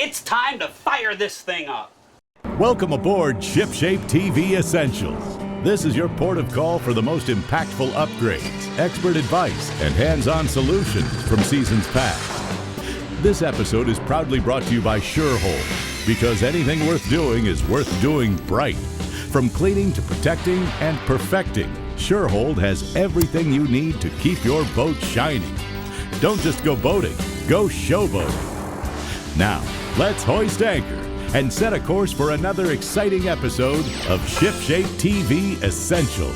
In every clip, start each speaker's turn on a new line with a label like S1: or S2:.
S1: It's time to fire this thing up.
S2: Welcome aboard ShipShape TV Essentials. This is your port of call for the most impactful upgrades, expert advice, and hands-on solutions from seasons past. This episode is proudly brought to you by SureHold, because anything worth doing is worth doing bright. From cleaning to protecting and perfecting, SureHold has everything you need to keep your boat shining. Don't just go boating, go showboating. Now, let's hoist anchor and set a course for another exciting episode of ShipShape TV Essentials.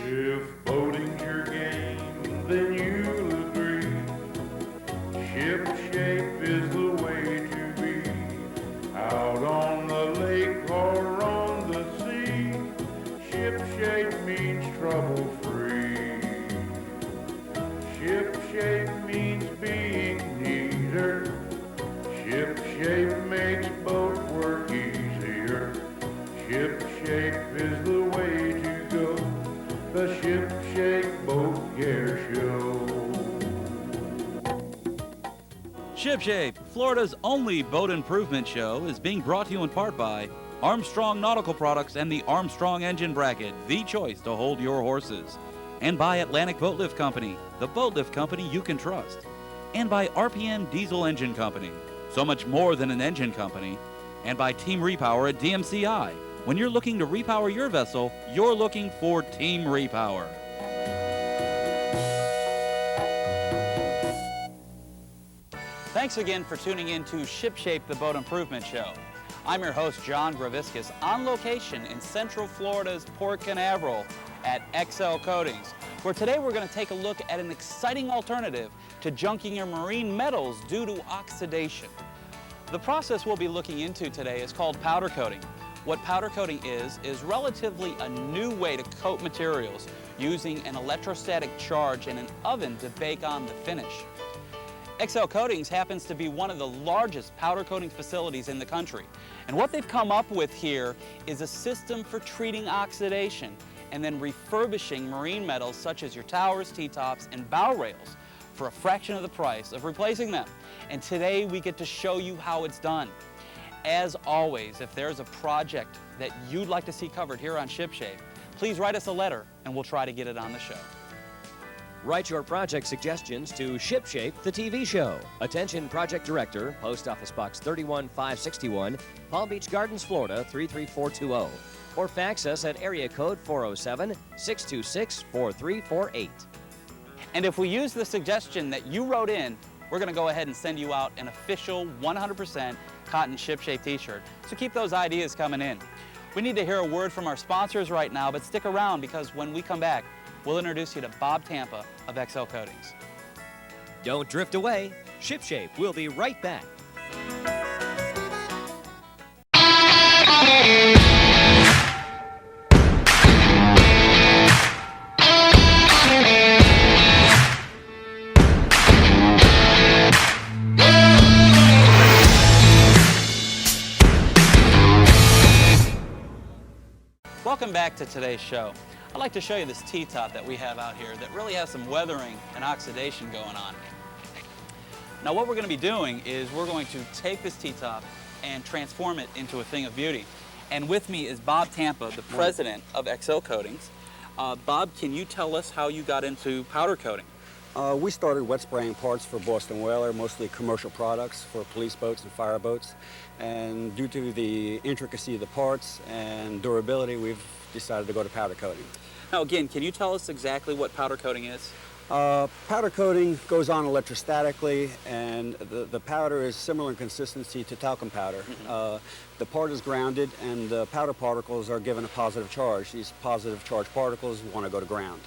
S3: If boating's your game, then you'll agree. ShipShape is the way to be. Out on the lake or on the sea, ShipShape means trouble-free. ShipShape means being neater. ShipShape makes boat work easier. ShipShape is the way to go. The ShipShape Boat Gear Show.
S4: ShipShape, Florida's only boat improvement show, is being brought to you in part by Armstrong Nautical Products and the Armstrong Engine Bracket, the choice to hold your horses. And by Atlantic Boat Lift Company, the boat lift company you can trust. And by RPM Diesel Engine Company, so much more than an engine company. And by Team Repower at DMCI. When you're looking to repower your vessel, you're looking for Team Repower. Thanks again for tuning in to ShipShape, the Boat Improvement Show. I'm your host, John Greviskis, on location in Central Florida's Port Canaveral at XL Coatings, where today we're going to take a look at an exciting alternative to junking your marine metals due to oxidation. The process we'll be looking into today is called powder coating. What powder coating is relatively a new way to coat materials using an electrostatic charge in an oven to bake on the finish. XL Coatings happens to be one of the largest powder coating facilities in the country. And what they've come up with here is a system for treating oxidation and then refurbishing marine metals such as your towers, T-tops, and bow rails for a fraction of the price of replacing them. And today we get to show you how it's done. As always, if there's a project that you'd like to see covered here on ShipShape, please write us a letter and we'll try to get it on the show.
S5: Write your project suggestions to ShipShape, the TV show. Attention Project Director, Post Office Box 31561, Palm Beach Gardens, Florida 33420. Or fax us at area code 407-626-4348.
S4: And if we use the suggestion that you wrote in, we're going to go ahead and send you out an official 100% cotton ShipShape t-shirt. So keep those ideas coming in. We need to hear a word from our sponsors right now, but stick around because when we come back, we'll introduce you to Bob Tampa of XL Coatings.
S5: Don't drift away. ShipShape will be right back.
S4: Welcome back to today's show. I'd like to show you this T-top that we have out here that really has some weathering and oxidation going on. Now what we're going to be doing is we're going to take this T-top and transform it into a thing of beauty. And with me is Bob Tampa, the president of XL Coatings. Bob, can you tell us how you got into powder coating?
S6: We started wet spraying parts for Boston Whaler, mostly commercial products for police boats and fire boats. And due to the intricacy of the parts and durability, we've decided to go to powder coating.
S4: Now again, can you tell us exactly what powder coating is?
S6: Powder coating goes on electrostatically, and the powder is similar in consistency to talcum powder. The part is grounded, and the powder particles are given a positive charge. These positive charge particles want to go to ground.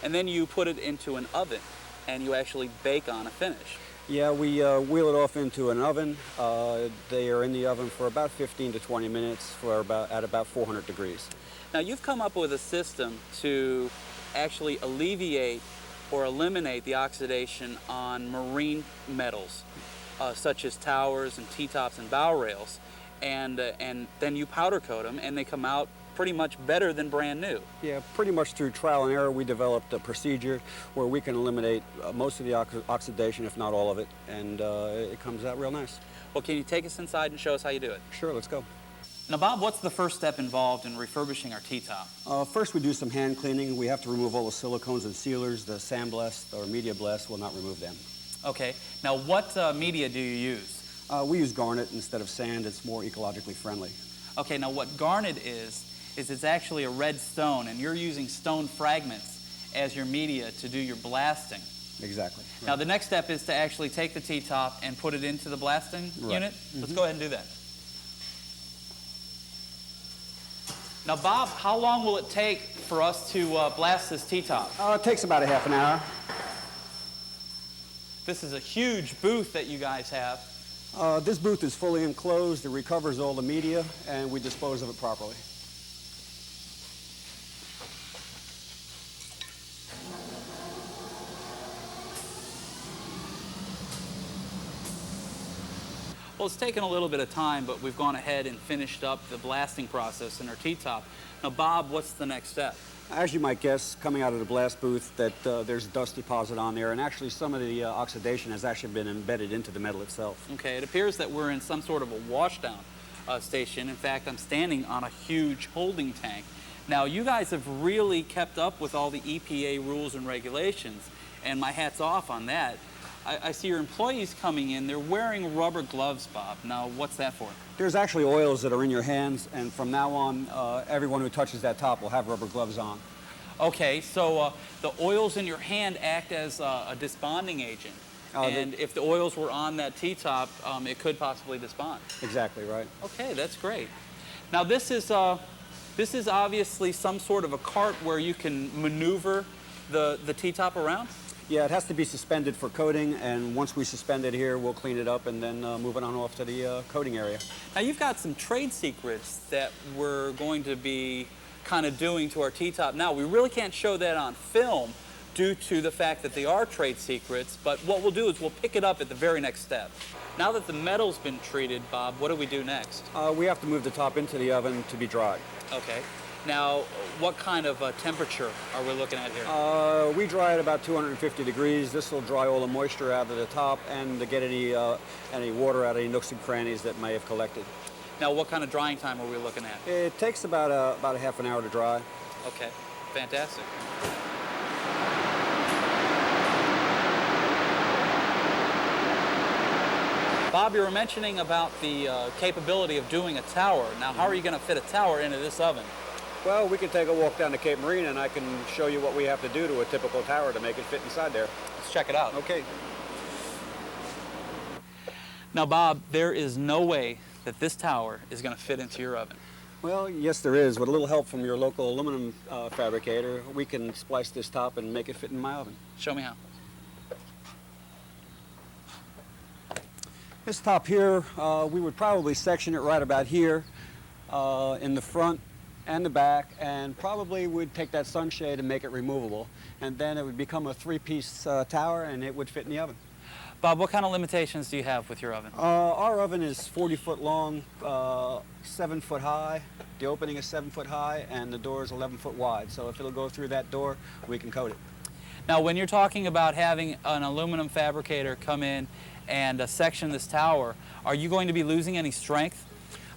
S4: And then you put it into an oven, and you actually bake on a finish.
S6: Yeah, we wheel it off into an oven. They are in the oven for about 15 to 20 minutes at about 400 degrees.
S4: Now you've come up with a system to actually alleviate or eliminate the oxidation on marine metals, such as towers and T-tops and bow rails, and then you powder coat them, and they come out pretty much better than brand new.
S6: Yeah, pretty much through trial and error, we developed a procedure where we can eliminate most of the oxidation, if not all of it, and it comes out real nice.
S4: Well, can you take us inside and show us how you do it?
S6: Sure, let's go.
S4: Now, Bob, what's the first step involved in refurbishing our T-top?
S6: First, we do some hand cleaning. We have to remove all the silicones and sealers. The sandblast or media blast will not remove them.
S4: Okay. Now, what media do you use?
S6: We use garnet instead of sand. It's more ecologically friendly.
S4: Okay, now what garnet is it's actually a red stone, and you're using stone fragments as your media to do your blasting.
S6: Exactly. Right.
S4: Now, the next step is to actually take the T-top and put it into the blasting unit. Let's go ahead and do that. Now, Bob, how long will it take for us to blast this T-top?
S6: It takes about a half an hour.
S4: This is a huge booth that you guys have.
S6: This booth is fully enclosed. It recovers all the media, and we dispose of it properly.
S4: Well, it's taken a little bit of time, but we've gone ahead and finished up the blasting process in our T-top. Now, Bob, what's the next step?
S6: As you might guess, coming out of the blast booth, that there's dust deposit on there, and actually some of the oxidation has actually been embedded into the metal itself.
S4: Okay, it appears that we're in some sort of a washdown station. In fact, I'm standing on a huge holding tank. Now, you guys have really kept up with all the EPA rules and regulations, and my hat's off on that. I see your employees coming in. They're wearing rubber gloves, Bob. Now, what's that for?
S6: There's actually oils that are in your hands, and from now on, everyone who touches that top will have rubber gloves on.
S4: Okay, so the oils in your hand act as a desponding agent. And if the oils were on that T-top, it could possibly despond.
S6: Exactly right.
S4: Okay, that's great. Now, this is obviously some sort of a cart where you can maneuver the T-top around?
S6: Yeah, it has to be suspended for coating, and once we suspend it here, we'll clean it up and then move it on off to the coating area.
S4: Now, you've got some trade secrets that we're going to be kind of doing to our T-top. Now, we really can't show that on film due to the fact that they are trade secrets, but what we'll do is we'll pick it up at the very next step. Now that the metal's been treated, Bob, what do we do next?
S6: We have to move the top into the oven to be dried.
S4: Okay. Now, what kind of temperature are we looking at here?
S6: We dry at about 250 degrees. This will dry all the moisture out of the top and to get any water out of any nooks and crannies that may have collected.
S4: Now, what kind of drying time are we looking at?
S6: It takes about a half an hour to dry.
S4: Okay, fantastic. Bob, you were mentioning about the capability of doing a tower. Now, how are you going to fit a tower into this oven?
S6: Well, we can take a walk down to Cape Marina, and I can show you what we have to do to a typical tower to make it fit inside there.
S4: Let's check it out.
S6: Okay.
S4: Now, Bob, there is no way that this tower is going to fit into your oven.
S6: Well, yes, there is. With a little help from your local aluminum fabricator, we can splice this top and make it fit in my oven.
S4: Show me how.
S6: This top here, we would probably section it right about here in the front and the back, and probably would take that sunshade and make it removable. And then it would become a three-piece tower, and it would fit in the oven.
S4: Bob, what kind of limitations do you have with your oven?
S6: Our oven is 40 foot long, 7 foot high. The opening is 7 foot high, and the door is 11 foot wide. So if it'll go through that door, we can coat it.
S4: Now, when you're talking about having an aluminum fabricator come in and section this tower, are you going to be losing any strength?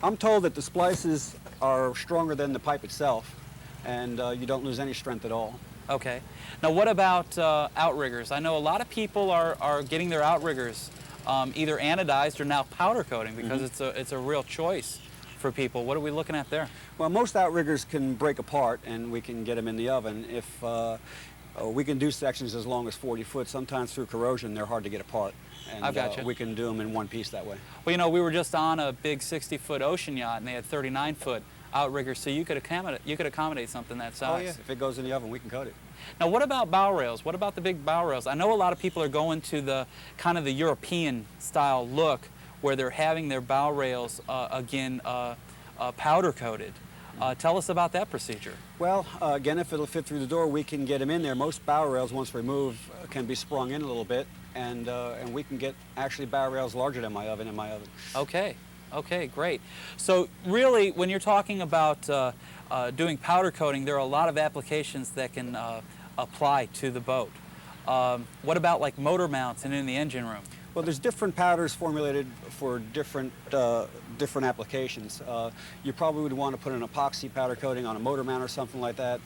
S6: I'm told that the splices are stronger than the pipe itself, and you don't lose any strength at all.
S4: Okay. Now, what about outriggers? I know a lot of people are getting their outriggers either anodized or now powder coating because it's a real choice for people. What are we looking at there?
S6: Well, most outriggers can break apart, and we can get them in the oven. If we can do sections as long as 40 foot. Sometimes through corrosion, they're hard to get apart. And
S4: I've got you.
S6: We can do them in one piece that way.
S4: Well, you know, we were just on a big 60-foot ocean yacht, and they had 39-foot outriggers, so you could accommodate something that size.
S6: Oh, yeah. If it goes in the oven, we can coat it.
S4: Now, what about bow rails? What about the big bow rails? I know a lot of people are going to the kind of the European style look where they're having their bow rails, powder coated. Tell us about that procedure.
S6: Well, again, if it'll fit through the door, we can get them in there. Most bow rails, once removed, can be sprung in a little bit, and we can get actually bow rails larger than my oven in my oven.
S4: Okay. Okay, great. So really, when you're talking about doing powder coating, there are a lot of applications that can apply to the boat. What about like motor mounts and in the engine room?
S6: Well, there's different powders formulated for different applications. You probably would want to put an epoxy powder coating on a motor mount or something like that.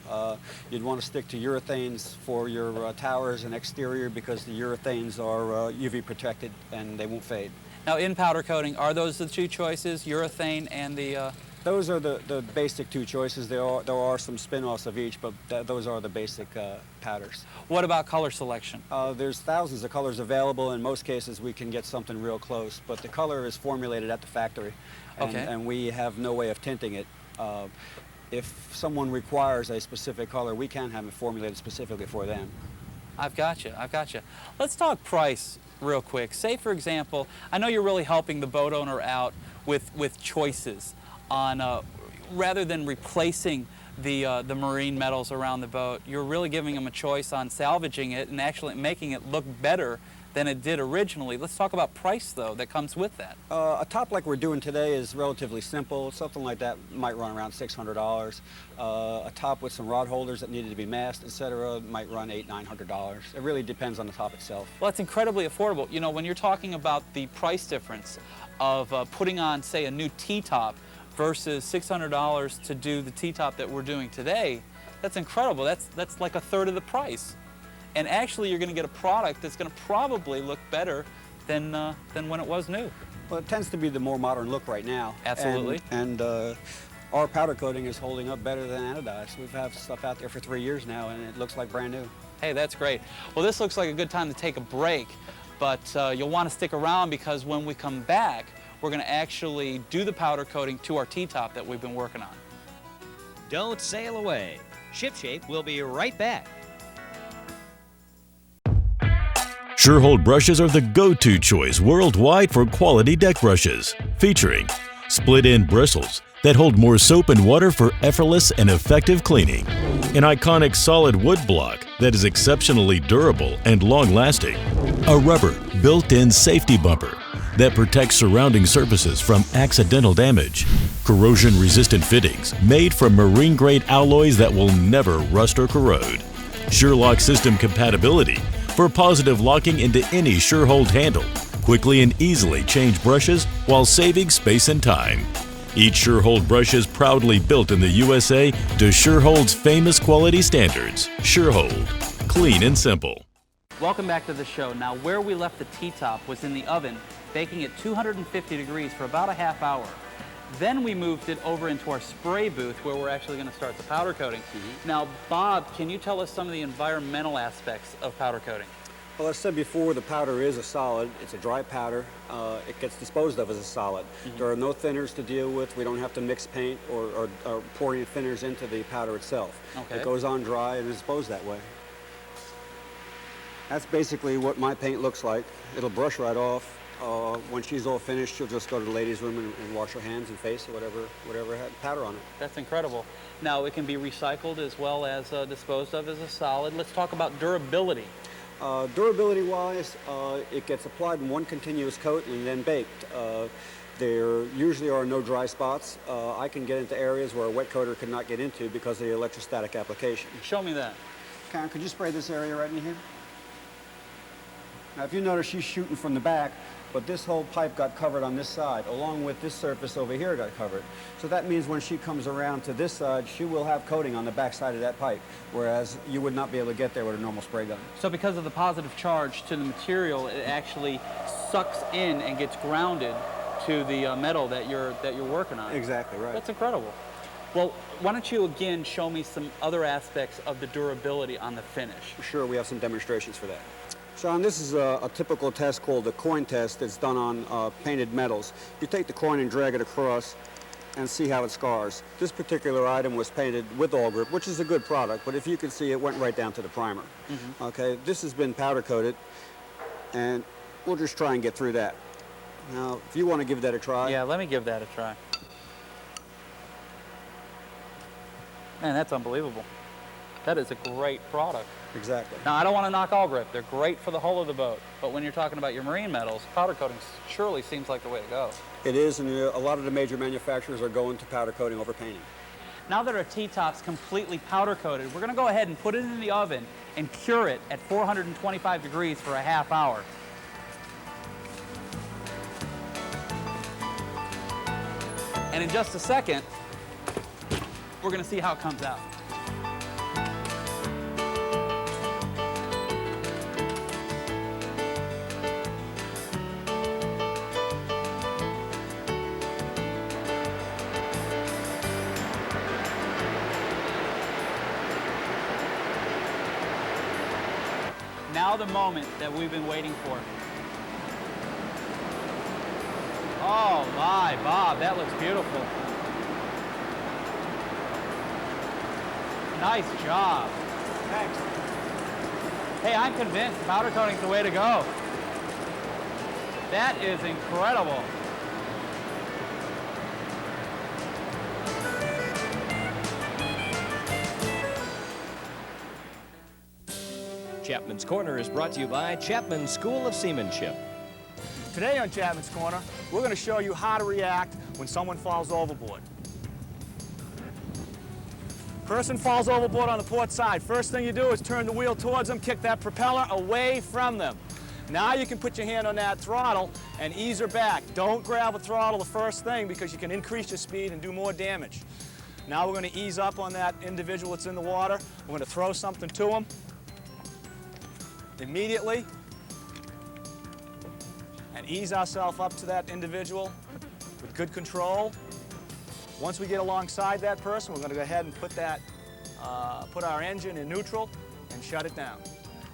S6: You'd want to stick to urethanes for your towers and exterior because the urethanes are UV protected and they won't fade.
S4: Now, in powder coating, are those the two choices, urethane and the...
S6: Those are the basic two choices. There are some spin-offs of each, but those are the basic powders.
S4: What about color selection?
S6: There's thousands of colors available. In most cases, we can get something real close, but the color is formulated at the factory, and we have no way of tinting it. If someone requires a specific color, we can have it formulated specifically for them.
S4: I've got you. Let's talk price real quick. Say, for example, I know you're really helping the boat owner out with choices on, rather than replacing the marine metals around the boat, you're really giving them a choice on salvaging it and actually making it look better than it did originally. Let's talk about price, though, that comes with that.
S6: A top like we're doing today is relatively simple. Something like that might run around $600. A top with some rod holders that needed to be masked, etc., might run $800, $900. It really depends on the top itself.
S4: Well, it's incredibly affordable. You know, when you're talking about the price difference of putting on, say, a new T-top versus $600 to do the T-top that we're doing today, that's incredible. That's like a third of the price. And actually, you're going to get a product that's going to probably look better than when it was new.
S6: Well, it tends to be the more modern look right now.
S4: Absolutely.
S6: And our powder coating is holding up better than anodized. We've had stuff out there for 3 years now, and it looks like brand new.
S4: Hey, that's great. Well, this looks like a good time to take a break, but you'll want to stick around because when we come back, we're going to actually do the powder coating to our T-top that we've been working on.
S5: Don't sail away. ShipShape will be right back.
S2: Surehold brushes are the go-to choice worldwide for quality deck brushes, featuring split-end bristles that hold more soap and water for effortless and effective cleaning, an iconic solid wood block that is exceptionally durable and long-lasting, a rubber built-in safety bumper that protects surrounding surfaces from accidental damage, corrosion-resistant fittings made from marine-grade alloys that will never rust or corrode, SureLock system compatibility for positive locking into any Surehold handle, quickly and easily change brushes while saving space and time. Each Surehold brush is proudly built in the USA to Surehold's famous quality standards. Surehold, clean and simple.
S4: Welcome back to the show. Now, where we left the T-top was in the oven, baking at 250 degrees for about a half hour. Then we moved it over into our spray booth where we're actually going to start the powder coating. Now, Bob, can you tell us some of the environmental aspects of powder coating?
S6: Well, as I said before, the powder is a solid. It's a dry powder. It gets disposed of as a solid. There are no thinners to deal with. We don't have to mix paint or pour any thinners into the powder itself.
S4: Okay.
S6: It goes on dry and is disposed that way. That's basically what my paint looks like. It'll brush right off. When she's all finished, she'll just go to the ladies' room and wash her hands and face or whatever had powder on it.
S4: That's incredible. Now, it can be recycled as well as disposed of as a solid. Let's talk about durability.
S6: Durability-wise, it gets applied in one continuous coat and then baked. There usually are no dry spots. I can get into areas where a wet coater could not get into because of the electrostatic application.
S4: Show me that.
S6: Karen, could you spray this area right in here? Now, if you notice, she's shooting from the back, but this whole pipe got covered on this side, along with this surface over here got covered. So that means when she comes around to this side, she will have coating on the back side of that pipe, whereas you would not be able to get there with a normal spray gun.
S4: So because of the positive charge to the material, it actually sucks in and gets grounded to the metal that you're working on.
S6: Exactly right.
S4: That's incredible. Well, why don't you again show me some other aspects of the durability on the finish?
S6: Sure, we have some demonstrations for that. Sean, this is a typical test called the coin test. It's done on painted metals. You take the coin and drag it across and see how it scars. This particular item was painted with all grip, which is a good product, but if you can see, it went right down to the primer. Okay, this has been powder coated, and we'll just try and get through that. Now, if you want to give that a try.
S4: Yeah, let me give that a try. Man, that's unbelievable. That is a great product.
S6: Exactly.
S4: Now, I don't want to knock all grip. They're great for the hull of the boat. But when you're talking about your marine metals, powder coating surely seems like the way to go.
S6: It is, and a lot of the major manufacturers are going to powder coating over painting.
S4: Now that our T-top's completely powder coated, we're going to go ahead and put it in the oven and cure it at 425 degrees for a half hour. And in just a second, we're going to see how it comes out. Now the moment that we've been waiting for. Oh my, Bob, that looks beautiful. Nice job.
S7: Thanks.
S4: Hey, I'm convinced powder coating's the way to go. That is incredible.
S5: Chapman's Corner is brought to you by Chapman School of Seamanship.
S7: Today on Chapman's Corner, we're going to show you how to react when someone falls overboard. Person falls overboard on the port side. First thing you do is turn the wheel towards them, kick that propeller away from them. Now you can put your hand on that throttle and ease her back. Don't grab the throttle the first thing because you can increase your speed and do more damage. Now we're going to ease up on that individual that's in the water. We're going to throw something to him immediately and ease ourselves up to that individual with good control. Once we get alongside that person, we're going to go ahead and put our engine in neutral and shut it down.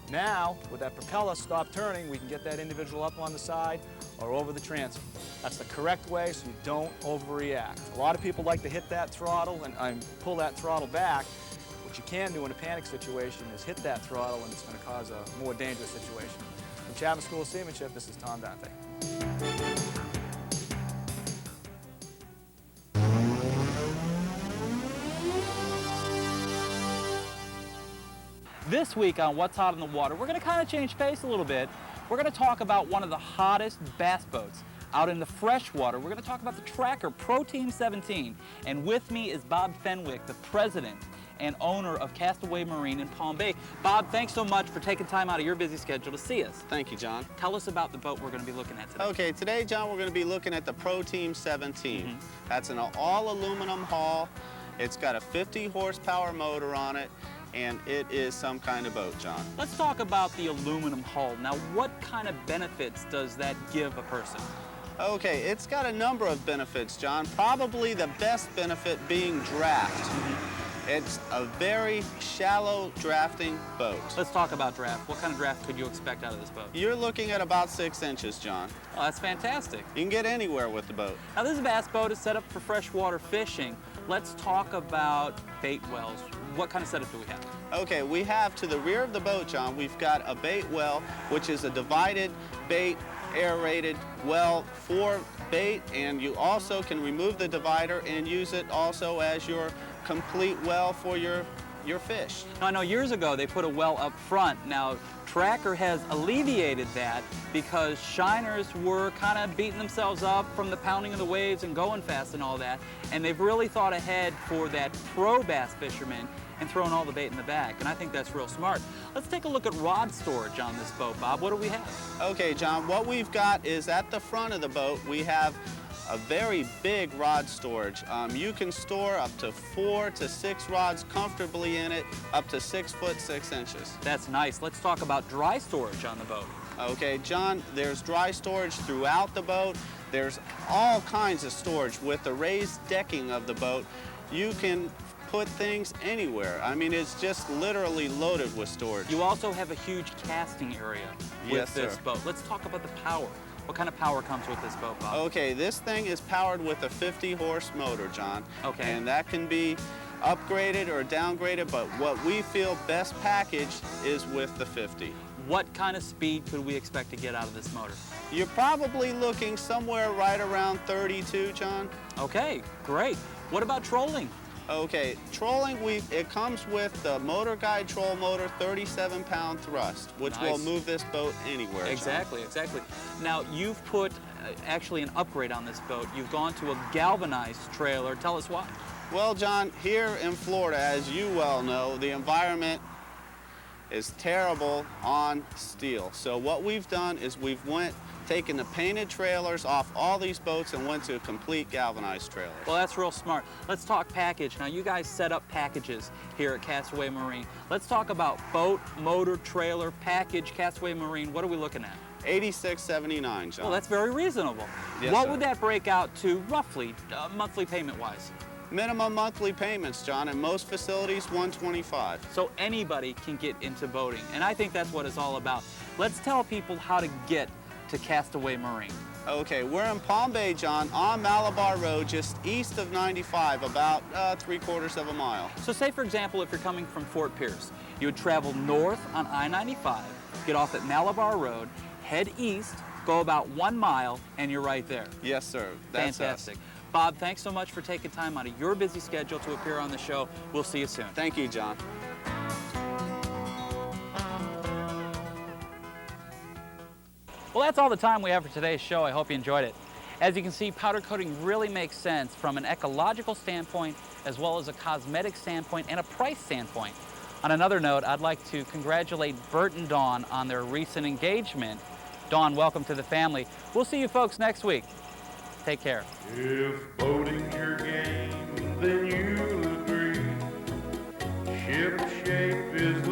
S7: Now, with that propeller stop turning, we can get that individual up on the side or over the transom. That's the correct way so you don't overreact. A lot of people like to hit that throttle and pull that throttle back. What you can do in a panic situation is hit that throttle and it's going to cause a more dangerous situation. From Chapman School of Seamanship, this is Tom Dante.
S4: This week on What's Hot in the Water, we're going to kind of change pace a little bit. We're going to talk about one of the hottest bass boats out in the freshwater. We're going to talk about the Tracker Pro Team 17. And with me is Bob Fenwick, the president and owner of Castaway Marine in Palm Bay. Bob, thanks so much for taking time out of your busy schedule to see us.
S1: Thank you, John.
S4: Tell us about the boat we're going to be looking at today.
S1: Okay, today, John, we're going to be looking at the Pro Team 17. That's an all-aluminum hull. It's got a 50 horsepower motor on it, and it is some kind of boat, John.
S4: Let's talk about the aluminum hull. Now, what kind of benefits does that give a person?
S1: Okay, it's got a number of benefits, John. Probably the best benefit being draft. It's a very shallow drafting boat.
S4: Let's talk about draft. What kind of draft could you expect out of this boat?
S1: You're looking at about 6 inches, John.
S4: Oh, that's fantastic.
S1: You can get anywhere with the boat.
S4: Now, this bass boat is set up for freshwater fishing. Let's talk about bait wells. What kind of setup do we have?
S1: Okay, we have to the rear of the boat, John, we've got a bait well, which is a divided bait aerated well for bait, and you also can remove the divider and use it also as your complete well for your fish.
S4: Now, I know years ago they put a well up front. Now, Tracker has alleviated that because shiners were kind of beating themselves up from the pounding of the waves and going fast and all that, and they've really thought ahead for that pro bass fisherman and throwing all the bait in the back, and I think that's real smart. Let's take a look at rod storage on this boat, Bob. What do we have?
S1: Okay, John, what we've got is at the front of the boat, we have a very big rod storage. You can store up to 4 to 6 rods comfortably in it, up to 6 foot 6 inches.
S4: That's nice. Let's talk about dry storage on the boat.
S1: Okay, John, there's dry storage throughout the boat. There's all kinds of storage with the raised decking of the boat. You can put things anywhere. I mean, it's just literally loaded with storage.
S4: You also have a huge casting area with this boat. Let's talk about the power. What kind of power comes with this boat, Bob?
S1: Okay, this thing is powered with a 50 horse motor, John.
S4: Okay.
S1: And that can be upgraded or downgraded, but what we feel best packaged is with the 50.
S4: What kind of speed could we expect to get out of this motor?
S1: You're probably looking somewhere right around 32, John.
S4: Okay, great. What about trolling?
S1: Okay, trolling, it comes with the Motor Guide Troll Motor 37-pound thrust, which will
S4: Nice.
S1: move this boat anywhere, John.
S4: Exactly, exactly. Now, you've put actually an upgrade on this boat. You've gone to a galvanized trailer. Tell us why.
S1: Well, John, here in Florida, as you well know, the environment is terrible on steel. So what we've done is we've taken the painted trailers off all these boats and went to a complete galvanized trailer.
S4: Well, that's real smart. Let's talk package. Now, you guys set up packages here at Castaway Marine. Let's talk about boat, motor, trailer, package, Castaway Marine. What are we looking at?
S1: $86.79, John.
S4: Well, that's very reasonable.
S1: Yes,
S4: what
S1: sir.
S4: would that break out to roughly, monthly payment-wise?
S1: Minimum monthly payments, John, in most facilities, $125.
S4: So anybody can get into boating, and I think that's what it's all about. Let's tell people how to get to Castaway Marine.
S1: Okay, we're in Palm Bay, John, on Malabar Road, just east of 95, about 3/4 of a mile.
S4: So say, for example, if you're coming from Fort Pierce, you would travel north on I-95, get off at Malabar Road, head east, go about 1 mile, and you're right there.
S1: Yes, sir. That's
S4: Fantastic.
S1: us.
S4: Bob, thanks so much for taking time out of your busy schedule to appear on the show. We'll see you soon.
S1: Thank you, John.
S4: Well, that's all the time we have for today's show. I hope you enjoyed it. As you can see, powder coating really makes sense from an ecological standpoint, as well as a cosmetic standpoint and a price standpoint. On another note, I'd like to congratulate Bert and Dawn on their recent engagement. Dawn, welcome to the family. We'll see you folks next week. Take care.
S3: If boating's your game, then you'll agree. Ship shape is